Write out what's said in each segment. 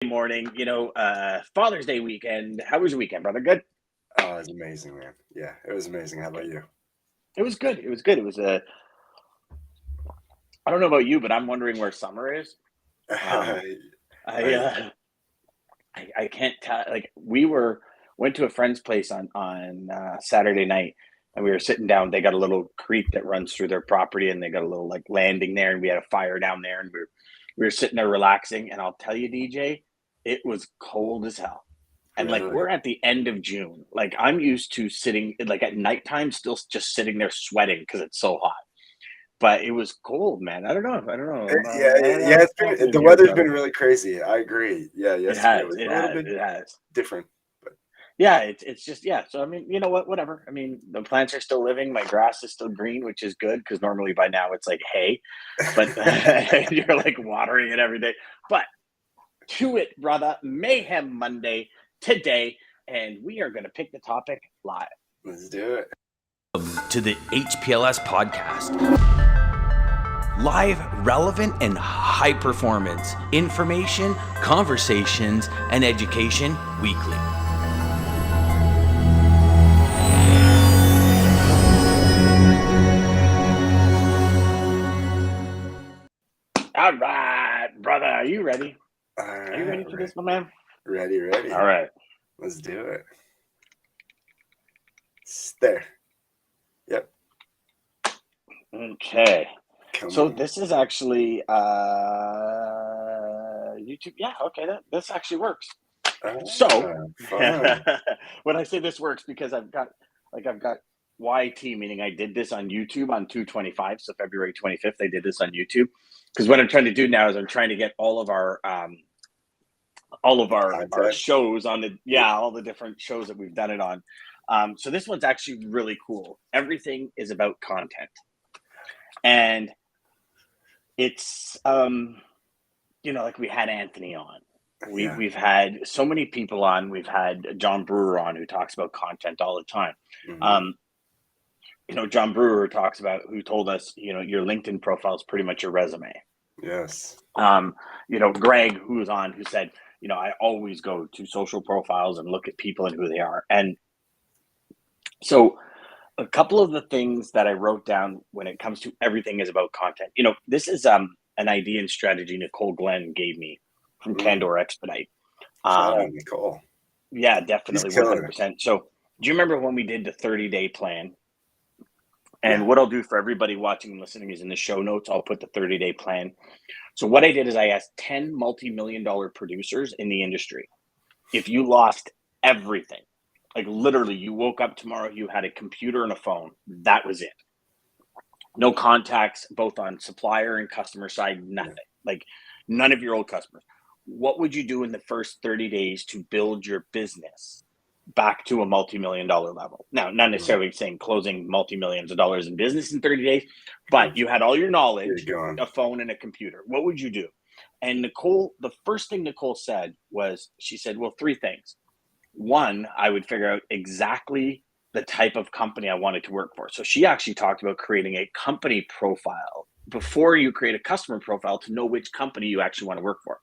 Morning, Father's Day weekend. How was your weekend, brother? Good? Oh, it was amazing, man. Yeah, it was amazing. How about you? It was good. It was good. I don't know about you, but I'm wondering where summer is. Um, I, I uh, I can't tell. Like went to a friend's place on Saturday night, and we were sitting down. They got a little creek that runs through their property, and they got a little like landing there, and we had a fire down there, and we were sitting there relaxing. And I'll tell you, DJ, it was cold as hell. And like really, we're at the end of June. Like I'm used to sitting like at nighttime, still just sitting there sweating because it's so hot. But it was cold, man. I don't know. I don't know. I don't know yeah. what's It's been happening the here, weather's been brother. really crazy. I agree. Yeah, It yesterday has. was It a little has. bit It has. different, but Yeah, it's just yeah. So I mean, you know what? Whatever. I mean, the plants are still living. My grass is still green, which is good because normally by now it's like hay, but you're like watering it every day. But to it, brother. Mayhem Monday today, and we are going to pick the topic live. let's do it. To the HPLS podcast. Live, relevant, and high performance information, conversations, and education weekly. All right, brother. Are you ready? All Are you right, ready for this, my man? ready. All right. Let's do it. There. Yep. Okay. Come So on. this is actually YouTube. Yeah, okay, this actually works. So Fun. when I say this works because I've got YT, meaning I did this on YouTube on 2/25, so February 25th, I did this on YouTube. Because what I'm trying to do now is I'm trying to get all of our Content. shows on the Yeah. all the different shows that we've done it on. So this one's actually really cool. Everything is about content, and it's like we had Anthony on. Yeah. We've had so many people on. We've had John Brewer on who talks about content all the time. Hmm. Um, John Brewer talks about who told us, your LinkedIn profile is pretty much your resume. Yes. Greg, who was on, who said, I always go to social profiles and look at people and who they are. And so a couple of the things that I wrote down when it comes to everything is about content. This is an idea and strategy Nicole Glenn gave me from Mm. Candor Expedite. Shout out Um, Nicole. yeah, She's definitely killing it. 100%. So do you remember when we did the 30-day plan? Yeah. And what I'll do for everybody watching and listening is in the show notes, I'll put the 30-day plan. So what I did is I asked 10 multi-million dollar producers in the industry, if you lost everything, like literally you woke up tomorrow, you had a computer and a phone, that was it. No contacts, both on supplier and customer side, Yeah. nothing. Like none of your old customers. What would you do in the first 30 days to build your business back to a multi-million dollar level? Now, not Mm. necessarily saying closing multi-millions of dollars in business in 30 days, Yeah. but you had all your Get it knowledge, going. a phone and a computer. What would you do? And Nicole, the first thing Nicole said was, she said, well, three things. One, I would figure out exactly the type of company I wanted to work for. So she actually talked about creating a company profile before you create a customer profile to know which company you actually want to work for.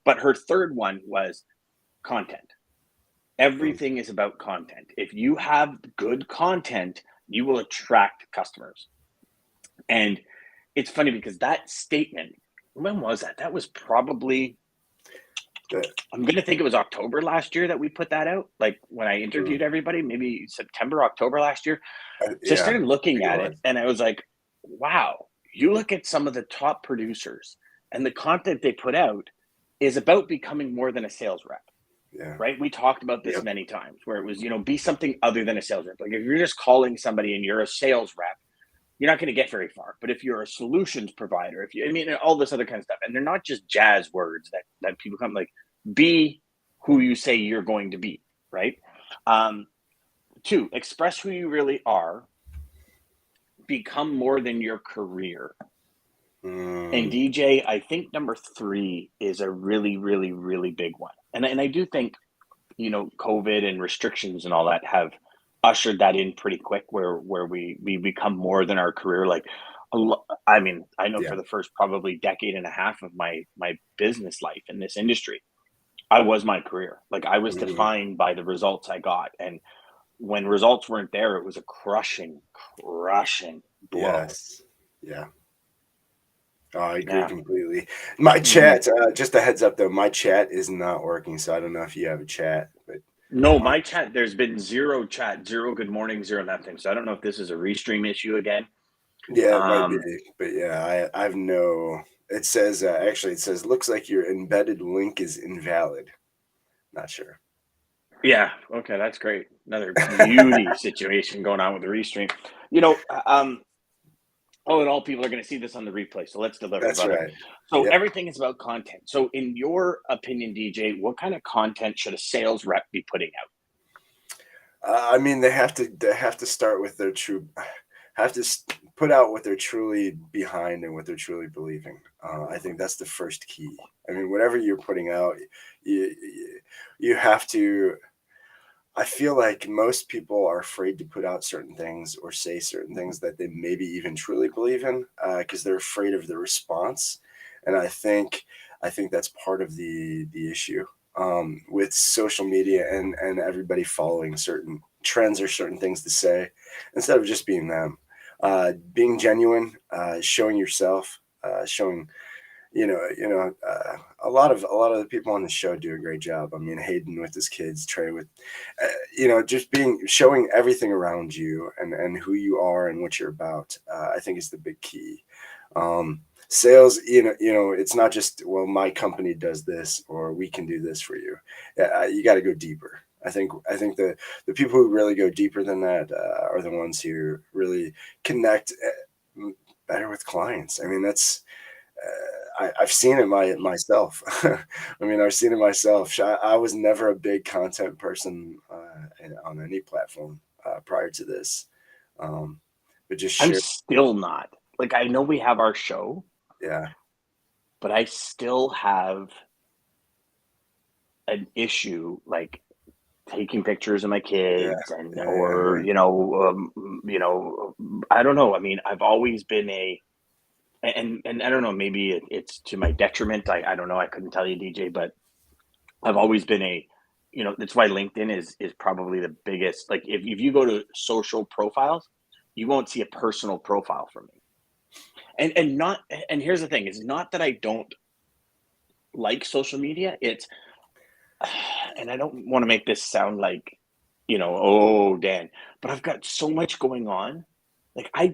But her third one was content. Mm. Everything is about content. If you have good content, you will attract customers. And it's funny because that statement, when was that? That was probably, That, I'm going to think it was October last year that we put that out. Like when I mm. interviewed everybody, maybe September, October last year. So I Yeah, started I looking think it at it was. and I was like, wow, you look at some of the top producers and the content they put out is about becoming more than a sales rep, Yeah. right? We talked about this Yep. many times where it was, be something other than a sales rep. Like if you're just calling somebody and you're a sales rep, you're not going to get very far. But if you're a solutions provider, all this other kind of stuff, and they're not just jazz words that people come like, be who you say you're going to be, right? Um, Two, express who you really are, become more than your career. And Mm. DJ, I think number three is a really, really, really big one. And I do think, COVID and restrictions and all that have ushered that in pretty quick where we become more than our career. Like, I mean, I know Yeah. for the first probably decade and a half of my business life in this industry, I was my career. Like I was Mhm. defined by the results I got. And when results weren't there, it was a crushing blow. Yes. Yeah. Oh, I agree Yeah. completely. My Mhm. chat, just a heads up though, my chat is not working, so I don't know if you have a chat, but No, um, my chat, there's been zero chat, zero good morning, zero nothing. So I don't know if this is a restream issue again. yeah, it might be. Um, But yeah, I have no. It says actually, it says looks like your embedded link is invalid. Not sure. yeah, okay, that's great. Another beauty situation going on with the restream. You know, oh, and all people are going to see this on the replay. So let's deliver, That's brother. right. So Yep. everything is about content. So in your opinion, DJ, what kind of content should a sales rep be putting out? I mean, they have to start with their true, have to put out what they're truly behind and what they're truly believing. I think that's the first key. I mean, whatever you're putting out, you, you have to. I feel like most people are afraid to put out certain things or say certain things that they maybe even truly believe in because they're afraid of the response. And I think that's part of the issue with social media and everybody following certain trends or certain things to say instead of just being them. Being genuine, showing yourself, showing a lot of the people on the show do a great job. I mean, Hayden with his kids, Trey with, just showing everything around you and who you are and what you're about. I think is the big key. Sales, it's not just well, my company does this or we can do this for you. You got to go deeper. I think the people who really go deeper than that are the ones who really connect better with clients. I mean, that's I've seen it myself. I mean, I've seen it myself. I was never a big content person on any platform prior to this, um, but just I'm share. still not. Like I know we have our show, Yeah, but I still have an issue like taking pictures of my yeah, kids and or yeah. I don't know. I mean, I've always been a and I don't know, maybe it's to my detriment. I don't know. I couldn't tell you, DJ, but I've always been that's why LinkedIn is probably the biggest. Like if you go to social profiles, you won't see a personal profile from me. And not and here's the thing, it's not that I don't like social media. It's and I don't want to make this sound like, oh Dan, but I've got so much going on. Like I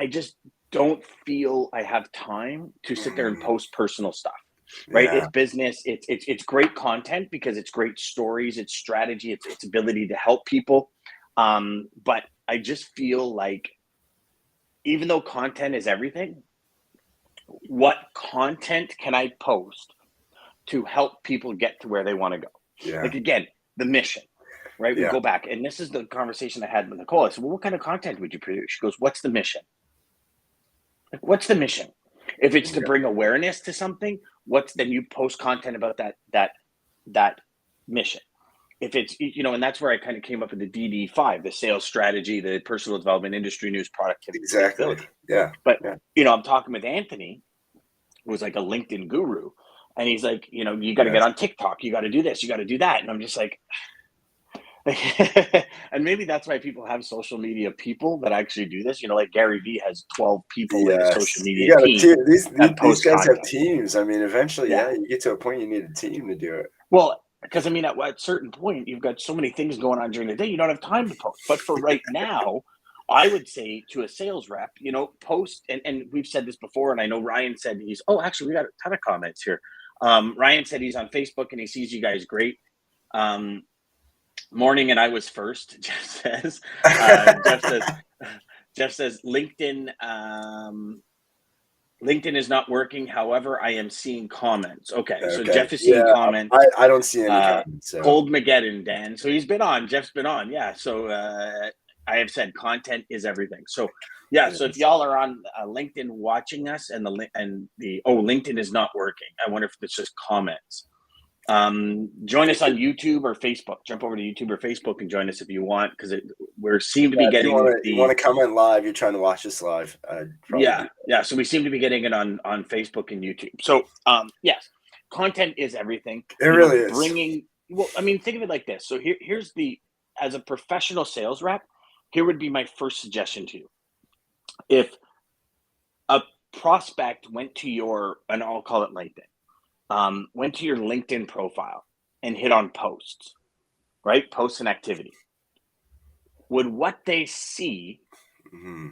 just don't feel I have time to sit there and Mm, post personal stuff. Right? yeah, It's business. It's great content because it's great stories, it's strategy, it's ability to help people. But I just feel like even though content is everything, what content can I post to help people get to where they want to go? yeah, Like again, the mission, right? We yeah, go back, and this is the conversation I had with Nicole. I said, "Well, what kind of content would you produce?" She goes, "What's the mission? Like, what's the mission? If it's to yeah, bring awareness to something, what's then you post content about that mission. If it's and that's where I kind of came up with the DD5, the sales strategy, the personal development, industry news, productivity, exactly. sustainability. Yeah, But yeah, I'm talking with Anthony, who was like a LinkedIn guru, and he's like, you got to get yes, on TikTok, you got to do this, you got to do that, and I'm just like, and maybe that's why people have social media people that actually do this. Like Gary Vee has 12 people in his social yes. media You got a team team. that These post guys have content. teams. I mean, eventually, Yeah. yeah, you get to a point you need a team to do it. Well, because I mean, at a certain point, you've got so many things going on during the day, you don't have time to post. But for right now, I would say to a sales rep, post, and we've said this before, and I know Ryan said actually, we got a ton of comments here. Ryan said he's on Facebook and he sees you guys great. Morning, and I was first. Jeff says. Jeff says. Jeff says LinkedIn. LinkedIn is not working. However, I am seeing comments. Okay, so Okay. Jeff is seeing Yeah, comments. I don't see any Uh, comments. So Cold Mageddon, Dan. So he's been on. Jeff's been on. Yeah. So I have said content is everything. So yeah. So if yes. y'all are on LinkedIn watching us, and LinkedIn is not working. I wonder if it's just comments. Join us on YouTube or Facebook. Jump over to YouTube or Facebook and join us if you want, because we seem to be Yeah, if getting you want to comment live, you're trying to watch this live, I'd probably do. yeah. So we seem to be getting it on Facebook and YouTube. So yes. content is everything. It really is. Think of it like this. So here's as a professional sales rep, here would be my first suggestion to you. If a prospect went to and I'll call it LinkedIn, went to your LinkedIn profile and hit on posts, right? Posts and activity. Would what they see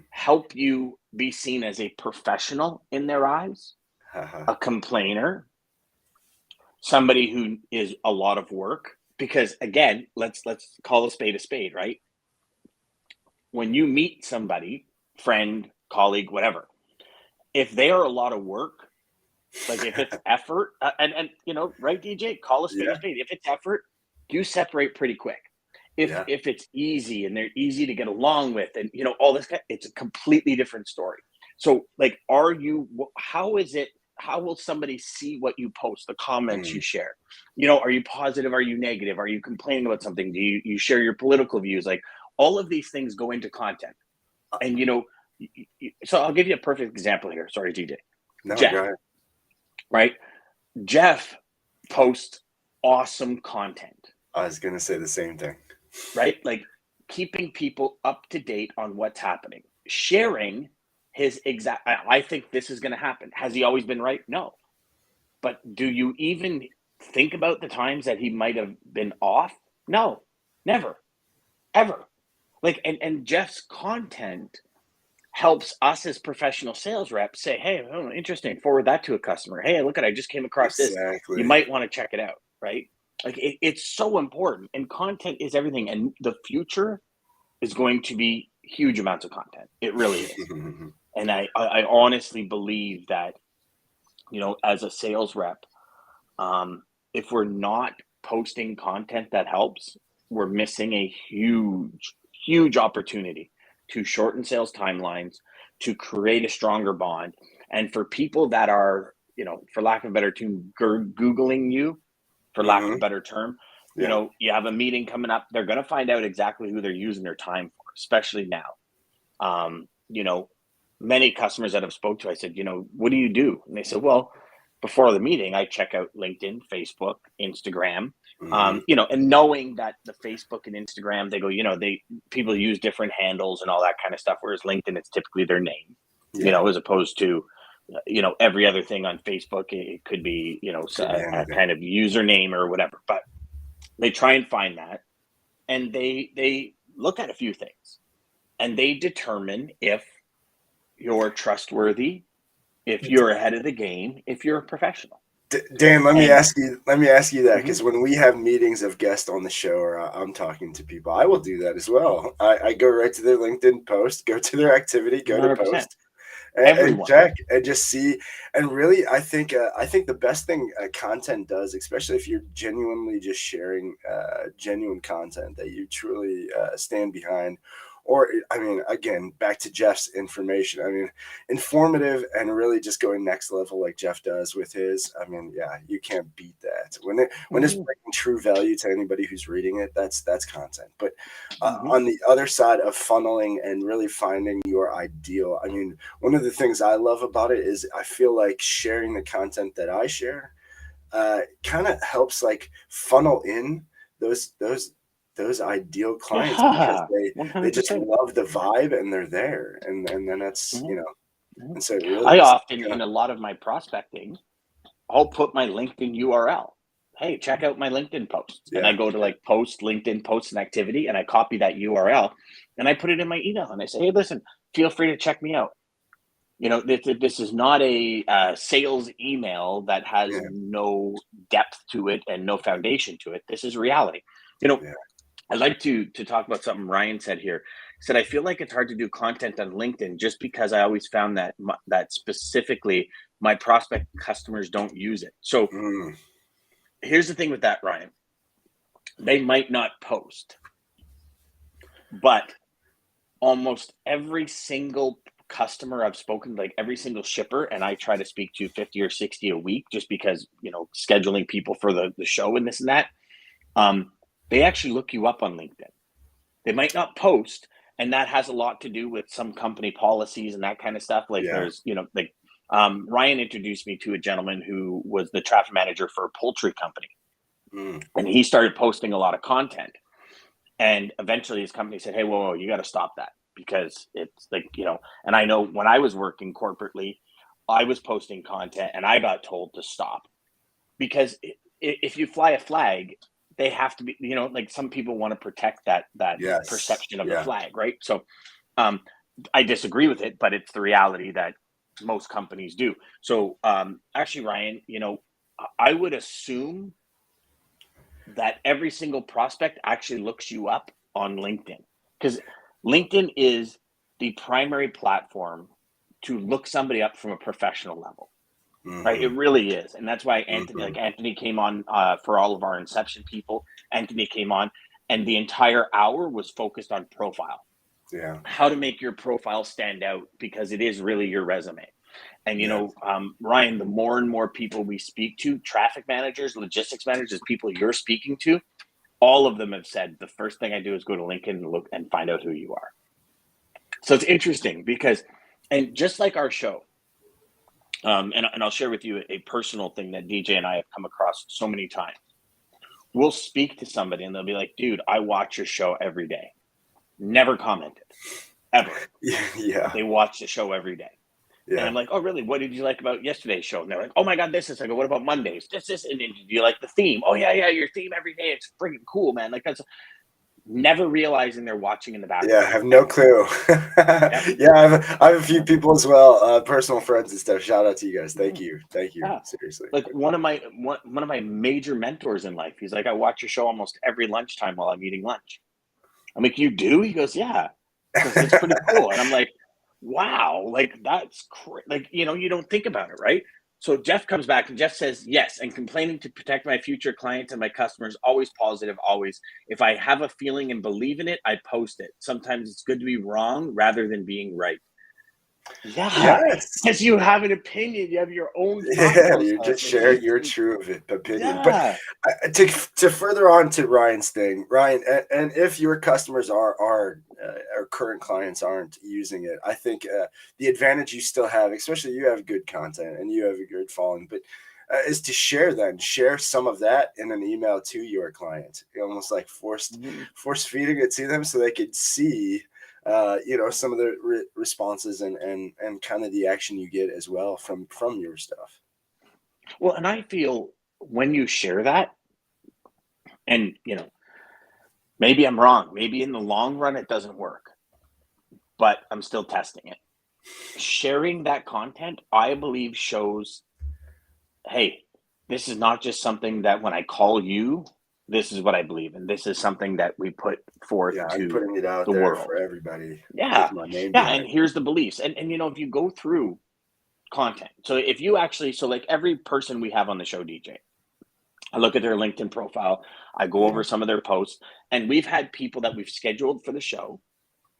help you be seen as a professional in their eyes, a complainer, somebody who is a lot of work? Because again, let's call a spade, right? When you meet somebody, friend, colleague, whatever, if they are a lot of work, like if it's effort, and right, DJ, call a spade a spade. If it's effort, you separate pretty quick. If it's easy and they're easy to get along with, and all this, it's a completely different story. So, like, how will somebody see what you post, the comments you share? Are you positive? Are you negative? Are you complaining about something? Do you share your political views? Like, all of these things go into content. And so I'll give you a perfect example here. Sorry, DJ. No, Jeff, go ahead. right? Jeff posts awesome content. I was gonna say the same thing. Right? Like, keeping people up to date on what's happening, sharing his exact. I think this is going to happen. Has he always been right? No. But do you even think about the times that he might have been off? No, never, ever. Like, and Jeff's content helps us as professional sales reps say, hey, interesting, forward that to a customer. Hey, look I just came across this. You might want to check it out, right? Like, it's so important, and content is everything. And the future is going to be huge amounts of content. It really is. And I honestly believe that, as a sales rep, if we're not posting content that helps, we're missing a huge, huge opportunity to shorten sales timelines, to create a stronger bond. And for people that are, for lack of a better term, Googling you, for lack of a better term, you have a meeting coming up, they're going to find out exactly who they're using their time for, especially now. Many customers that I've spoke to, I said, what do you do? And they said, well, before the meeting, I check out LinkedIn, Facebook, Instagram, and knowing that the Facebook and Instagram, they go, people use different handles and all that kind of stuff. Whereas LinkedIn, it's typically their name, as opposed to, every other thing on Facebook, it could be, a kind of username or whatever, but they try and find that, and they look at a few things, and they determine if you're trustworthy, if you're ahead of the game, if you're a professional. Dan, let me ask you that, because when we have meetings of guests on the show, or I'm talking to people, I will do that as well. I go right to their LinkedIn post, go to their activity, go 100%. to post, and check and just see. And really, I think the best thing content does, especially if you're genuinely just sharing genuine content that you truly stand behind, or, again, back to Jeff's information. Informative and really just going next level like Jeff does with his. You can't beat that. When it's bringing true value to anybody who's reading it, that's content. But on the other side of funneling and really finding your ideal, one of the things I love about it is I feel like sharing the content that I share kind of helps like funnel in those ideal clients, because they just love the vibe and they're there, and then that's and so really I often in a lot of my prospecting, I'll put my LinkedIn URL. Hey, check out my LinkedIn posts. And I go to like post, LinkedIn posts and activity, and I copy that URL and I put it in my email, and I say, hey, listen, feel free to check me out. This is not a sales email that has no depth to it and no foundation to it. This is reality. I'd like to talk about something Ryan said here. He said, I feel like it's hard to do content on LinkedIn just because I always found that specifically my prospect customers don't use it. So here's the thing with that, Ryan. They might not post, but almost every single customer I've spoken to, like every single shipper, and I try to speak to 50 or 60 a week just because, scheduling people for the show and this and that. They actually look you up on LinkedIn. They might not post, and that has a lot to do with some company policies and that kind of stuff. Like there's, like Ryan introduced me to a gentleman who was the traffic manager for a poultry company. And he started posting a lot of content. And eventually his company said, hey, whoa, you got to stop that, because it's like, and I know when I was working corporately, I was posting content and I got told to stop, because if you fly a flag, they have to be, like some people want to protect that Yes. perception of the flag, right? So I disagree with it, but it's the reality that most companies do. So actually, Ryan, I would assume that every single prospect actually looks you up on LinkedIn, because LinkedIn is the primary platform to look somebody up from a professional level. Right, it really is, and that's why Anthony came on for all of our Inception people. Anthony came on, and the entire hour was focused on profile. Yeah, how to make your profile stand out, because it is really your resume. And Ryan, the more and more people we speak to, traffic managers, logistics managers, people you're speaking to, all of them have said the first thing I do is go to LinkedIn and look and find out who you are. So it's interesting because, and just like our show. And I'll share with you a personal thing that DJ and I have come across so many times. We'll speak to somebody and they'll be like, dude, I watch your show every day. Never commented, ever. Yeah. They watch the show every day. Yeah. And I'm like, oh, really? What did you like about yesterday's show? And they're like, oh my God, this. I go, what about Mondays? This. And do you like the theme? Oh, yeah, your theme every day. It's freaking cool, man. Like, that's never realizing they're watching in the background. Yeah, I have no clue. Yeah, I have a few people as well, personal friends and stuff. Shout out to you guys. Thank you. Yeah. Seriously. Like one of my major mentors in life, he's like, I watch your show almost every lunchtime while I'm eating lunch. I'm like, you do? He goes, yeah, because it's pretty cool. And I'm like, wow, like that's like, you don't think about it, right? So Jeff comes back and Jeff says, yes, and complaining to protect my future clients and my customers, always positive, always. If I have a feeling and believe in it, I post it. Sometimes it's good to be wrong rather than being right. Yeah, because you have an opinion, you have your own. Yeah, you just share your true opinion. Yeah. But to further on to Ryan's thing, Ryan, and if your customers are current clients aren't using it, I think the advantage you still have, especially you have good content and you have a good following, but is to share some of that in an email to your client, almost like force feeding it to them so they could see. Some of the responses and kind of the action you get as well from your stuff. Well, and I feel when you share that, and maybe I'm wrong, maybe in the long run it doesn't work, but I'm still testing it. Sharing that content, I believe, shows, hey, this is not just something that when I call you, this is what I believe, and this is something that we put forth to I'm putting it out the there world for everybody. Yeah, and here's the beliefs, and if you go through content, so if you actually, so like every person we have on the show, DJ, I look at their LinkedIn profile, I go over some of their posts, and we've had people that we've scheduled for the show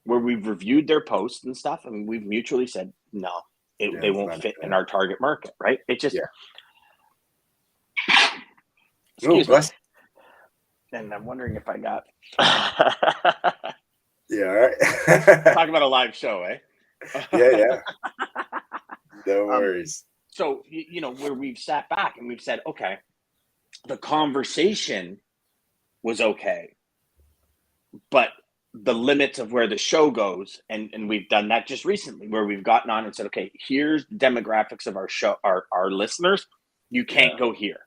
where we've reviewed their posts and stuff, and we've mutually said, no, they won't fit in our target market, right? It just, excuse me. And I'm wondering if I got. Yeah, all right. Talk about a live show, eh? Yeah. No worries. So, where we've sat back and we've said, okay, the conversation was okay, but the limits of where the show goes, and we've done that just recently, where we've gotten on and said, okay, here's the demographics of our show, our listeners. You can't go here.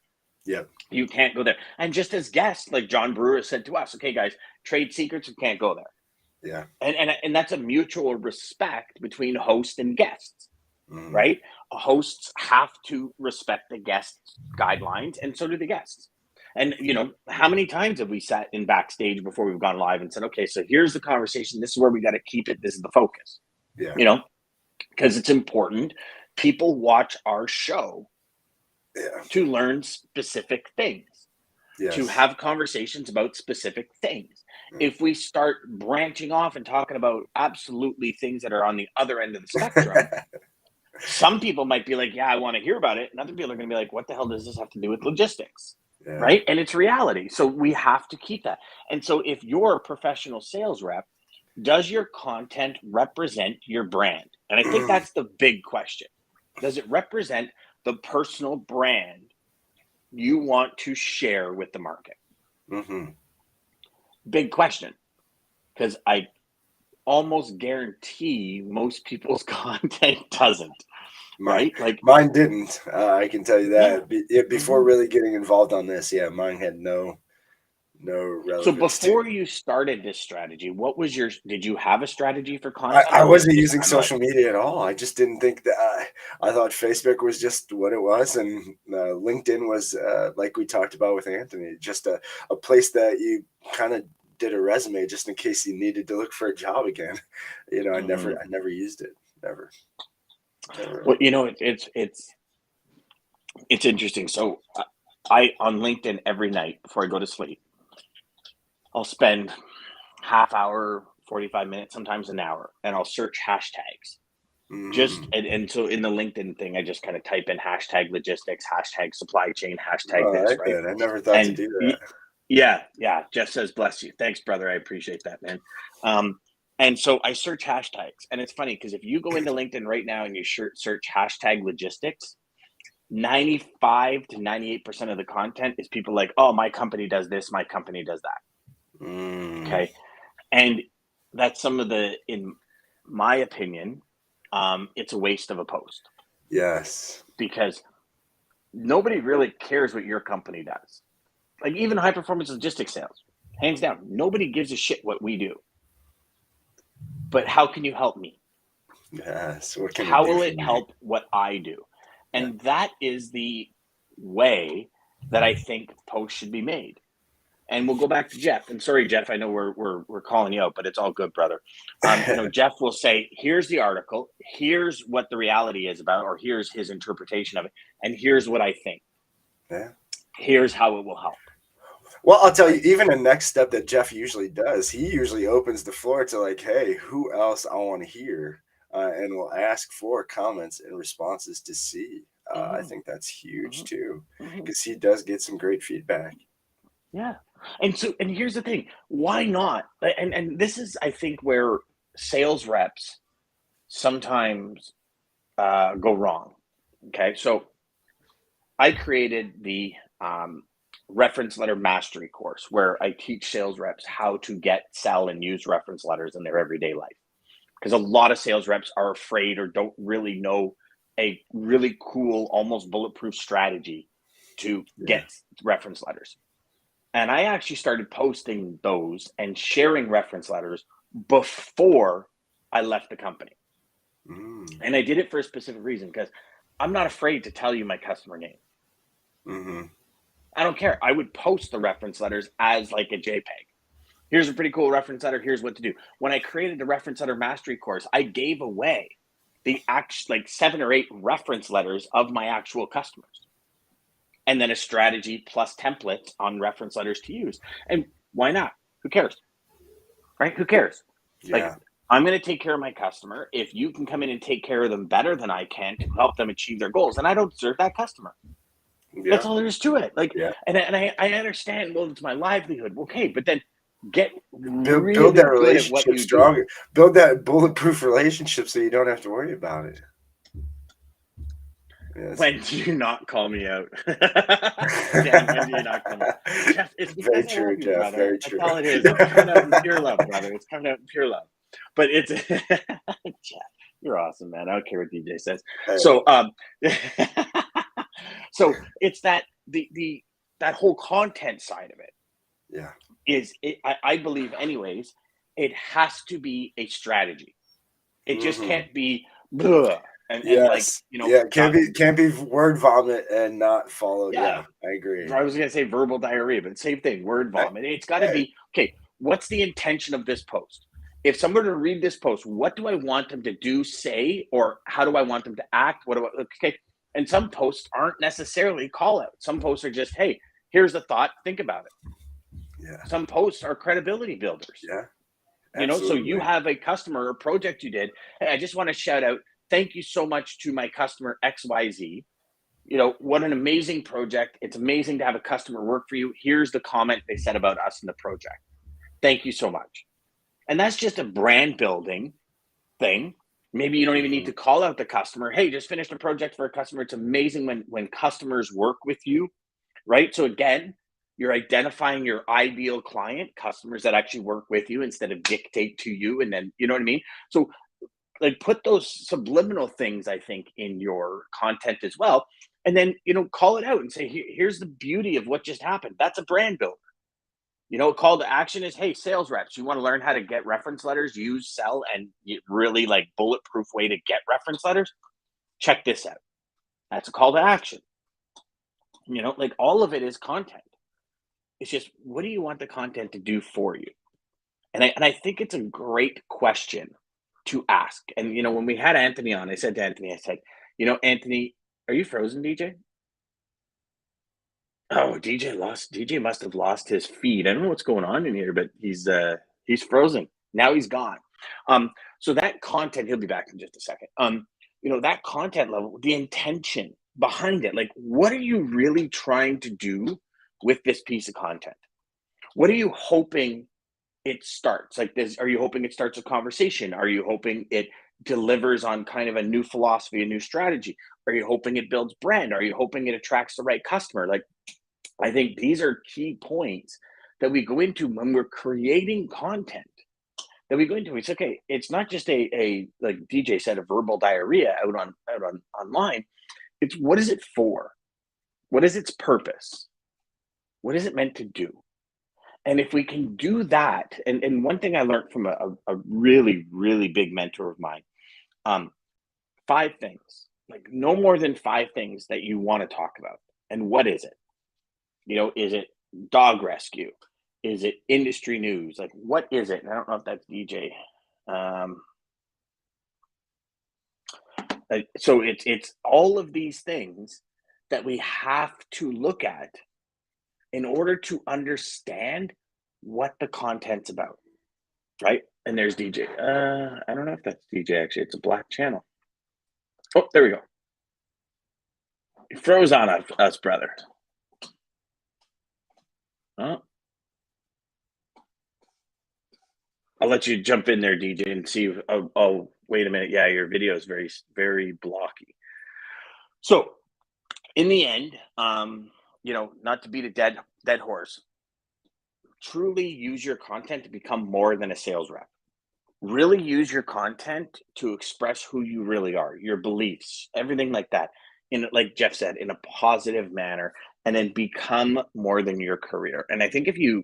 Yeah. You can't go there. And just as guests, like John Brewer said to us, okay, guys, trade secrets, we can't go there. Yeah. And that's a mutual respect between host and guests, right? Hosts have to respect the guests' guidelines, and so do the guests. And, how many times have we sat in backstage before we've gone live and said, okay, so here's the conversation. This is where we got to keep it. This is the focus. Yeah. Because it's important. People watch our show to learn specific things, to have conversations about specific things. If we start branching off and talking about absolutely things that are on the other end of the spectrum, some people might be like, yeah, I want to hear about it. And other people are going to be like, what the hell does this have to do with logistics? Right? And it's reality. So we have to keep that. And so if you're a professional sales rep, does your content represent your brand? And I think that's the big question. Does it represent the personal brand you want to share with the market? Mm-hmm. Big question, because I almost guarantee most people's content doesn't, right? Like, Mine didn't. I can tell you yeah. that. Before really getting involved on this, mine had no So relevance to. before you started this strategy, did you have a strategy for content, I or was it wasn't just using kind of like, social media at all. I just didn't think that. I thought Facebook was just what it was, and LinkedIn was, like we talked about with Anthony, just a place that you kind of did a resume just in case you needed to look for a job again. I never used it. Never. well, it's interesting. So I on LinkedIn every night before I go to sleep, I'll spend half hour, 45 minutes, sometimes an hour, and I'll search hashtags. And so in the LinkedIn thing, I just kind of type in hashtag logistics, hashtag supply chain, hashtag Oh, this, I right? did. I never thought to And do that. yeah, Jeff says, bless you. Thanks, brother. I appreciate that, man. And so I search hashtags, and it's funny because if you go into LinkedIn right now and you search hashtag logistics, 95 to 98% of the content is people like, oh, my company does this, my company does that. Okay. And that's in my opinion, it's a waste of a post. Yes. Because nobody really cares what your company does. Like even high performance logistics sales, hands down, nobody gives a shit what we do. But how can you help me? Yes. What can How it do will for it me? help what I do? And that is the way that I think posts should be made. And we'll go back to Jeff. And sorry, Jeff, I know we're calling you out, but it's all good, brother. Jeff will say, "Here's the article. Here's what the reality is about, or here's his interpretation of it, and here's what I think. Yeah. Here's how it will help." Well, I'll tell you, even a next step that Jeff usually does, he usually opens the floor to like, hey, who else I want to hear, and will ask for comments and responses to see. I think that's huge too, because he does get some great feedback. Yeah. And here's the thing, why not? And this is, I think, where sales reps sometimes go wrong. Okay. So I created the reference letter mastery course where I teach sales reps how to get, sell, and use reference letters in their everyday life. Because a lot of sales reps are afraid or don't really know a really cool, almost bulletproof strategy to get reference letters. And I actually started posting those and sharing reference letters before I left the company. And I did it for a specific reason, because I'm not afraid to tell you my customer name. I don't care. I would post the reference letters as like a JPEG. Here's a pretty cool reference letter. Here's what to do. When I created the reference letter mastery course, I gave away the 7 or 8 reference letters of my actual customers, and then a strategy plus templates on reference letters to use. And why not? Who cares? Right? Who cares? Yeah. Like, I'm going to take care of my customer. If you can come in and take care of them better than I can to help them achieve their goals, then I don't deserve that customer. Yeah. That's all there is to it. Like, and I understand, well, it's my livelihood. Okay, but then get really build that good at what relationship you stronger. do. Build that bulletproof relationship so you don't have to worry about it. Yes. When do you not call me out? Dan, when do you not call me out? Jeff, it's because Very I true, love you, Jeff. brother. Very That's true. all it is. It's coming out in pure love, brother. It's coming out in pure love. But it's Jeff, you're awesome, man. I don't care what DJ says. Hey. So so it's that that whole content side of it. Yeah. I believe anyways, it has to be a strategy. It just can't be blah, and like, can't be word vomit and not followed. Yeah, I agree. I was gonna say verbal diarrhea, but same thing, word vomit. It's got to be, okay, what's the intention of this post? If someone were to read this post, what do I want them to do, say, or how do I want them to act? Okay. And some posts aren't necessarily call out. Some posts are just, hey, here's a thought, think about it. Yeah. Some posts are credibility builders. Yeah. So you have a customer or project you did. Hey, I just want to shout out, thank you so much to my customer XYZ. What an amazing project. It's amazing to have a customer work for you. Here's the comment they said about us in the project. Thank you so much. And that's just a brand building thing. Maybe you don't even need to call out the customer. Hey, just finished a project for a customer. It's amazing when customers work with you, right? So again, you're identifying your ideal client, customers that actually work with you instead of dictate to you. And then, you know what I mean? So like put those subliminal things, I think, in your content as well. And then, call it out and say, here's the beauty of what just happened. That's a brand builder. A call to action is, hey, sales reps, you want to learn how to get reference letters, use, sell, and really like bulletproof way to get reference letters? Check this out. That's a call to action. Like all of it is content. It's just, what do you want the content to do for you? And I think it's a great question to ask. And, when we had Anthony on, I said to Anthony, Anthony, are you frozen, DJ? Oh, DJ must have lost his feed. I don't know what's going on in here, but he's frozen. Now he's gone. So that content, he'll be back in just a second. That content level, the intention behind it, like what are you really trying to do with this piece of content? What are you hoping it starts? Like this, are you hoping it starts a conversation? Are you hoping it delivers on kind of a new philosophy, a new strategy? Are you hoping it builds brand? Are you hoping it attracts the right customer? Like, I think these are key points that we go into when we're creating content. That we go into. It's okay. It's not just a like DJ said, a verbal diarrhea out on online. It's what is it for? What is its purpose? What is it meant to do? And if we can do that, and one thing I learned from a really, really big mentor of mine, 5 things, like no more than 5 things that you want to talk about. And what is it? Is it dog rescue? Is it industry news? Like, what is it? And I don't know if that's DJ. So it's all of these things that we have to look at in order to understand what the content's about, right? And there's DJ. I don't know if that's DJ, actually. It's a black channel. Oh, there we go. You froze on us, brother. Oh. I'll let you jump in there, DJ, and see. Oh, wait a minute. Yeah, your video is very, very blocky. So, in the end, not to beat a dead horse, truly use your content to become more than a sales rep. Really use your content to express who you really are, your beliefs, everything like that. Like Jeff said, in a positive manner, and then become more than your career. And I think if you're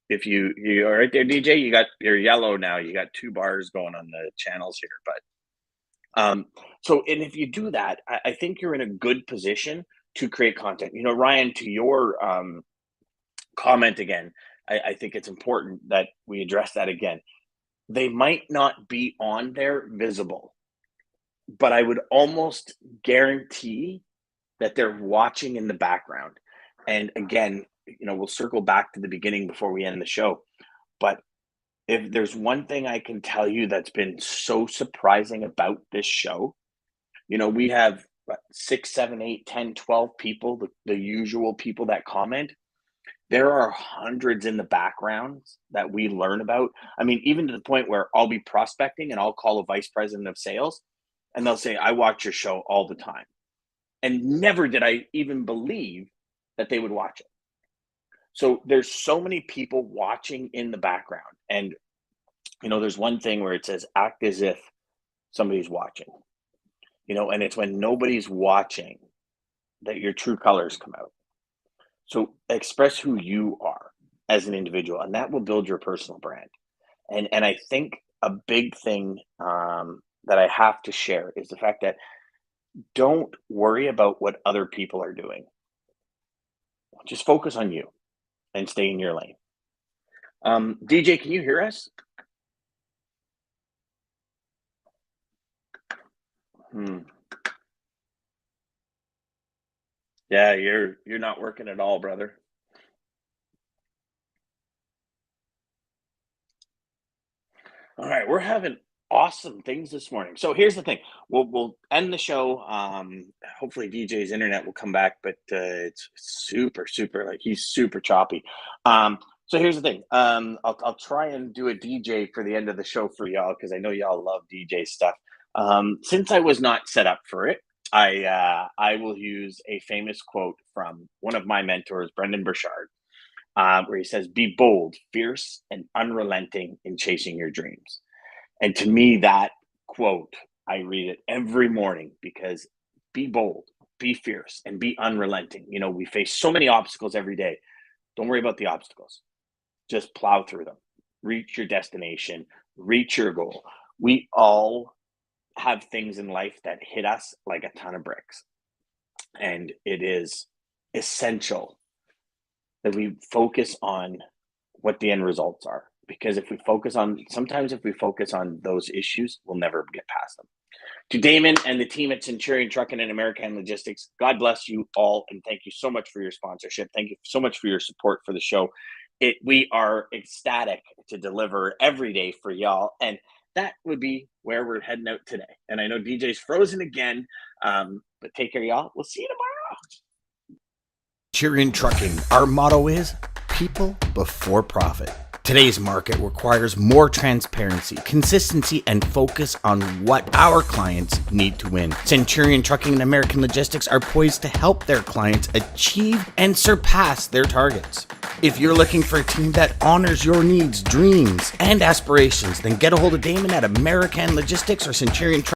right there, DJ, you're yellow now. You got 2 bars going on the channels here, but and if you do that, I think you're in a good position to create content. Ryan, to your comment again, I think it's important that we address that again. They might not be on there visible, but I would almost guarantee that they're watching in the background. And again, we'll circle back to the beginning before we end the show. But if there's one thing I can tell you that's been so surprising about this show, we have 6, 7, 8, 10, 12 people, the usual people that comment. There are hundreds in the backgrounds that we learn about. I mean, even to the point where I'll be prospecting and I'll call a vice president of sales and they'll say, I watch your show all the time. And never did I even believe that they would watch it. So there's so many people watching in the background. And, there's one thing where it says, act as if somebody's watching, and it's when nobody's watching that your true colors come out. So express who you are as an individual, and that will build your personal brand. And I think a big thing that I have to share is the fact that don't worry about what other people are doing. Just focus on you and stay in your lane. DJ, can you hear us? Yeah, you're not working at all, brother. All right, we're having awesome things this morning. So here's the thing: we'll end the show. Hopefully, DJ's internet will come back, but it's super like he's super choppy. So here's the thing: I'll try and do a DJ for the end of the show for y'all because I know y'all love DJ stuff. Since I was not set up for it, I will use a famous quote from one of my mentors, Brendan Burchard, where he says, "Be bold, fierce, and unrelenting in chasing your dreams." And to me, that quote, I read it every morning because be bold, be fierce, and be unrelenting. You know, we face so many obstacles every day. Don't worry about the obstacles. Just plow through them. Reach your destination, reach your goal. We all have things in life that hit us like a ton of bricks. And it is essential that we focus on what the end results are. Because sometimes if we focus on those issues, we'll never get past them. To Daman and the team at Centurion Trucking and American Logistics, God bless you all, and thank you so much for your sponsorship. Thank you so much for your support for the show. We are ecstatic to deliver every day for y'all, and that would be where we're heading out today. And I know DJ's frozen again, but take care, y'all. We'll see you tomorrow. Centurion Trucking, our motto is people before profit. Today's market requires more transparency, consistency, and focus on what our clients need to win. Centurion Trucking and American Logistics are poised to help their clients achieve and surpass their targets. If you're looking for a team that honors your needs, dreams, and aspirations, then get a hold of Daman at American Logistics or Centurion Trucking.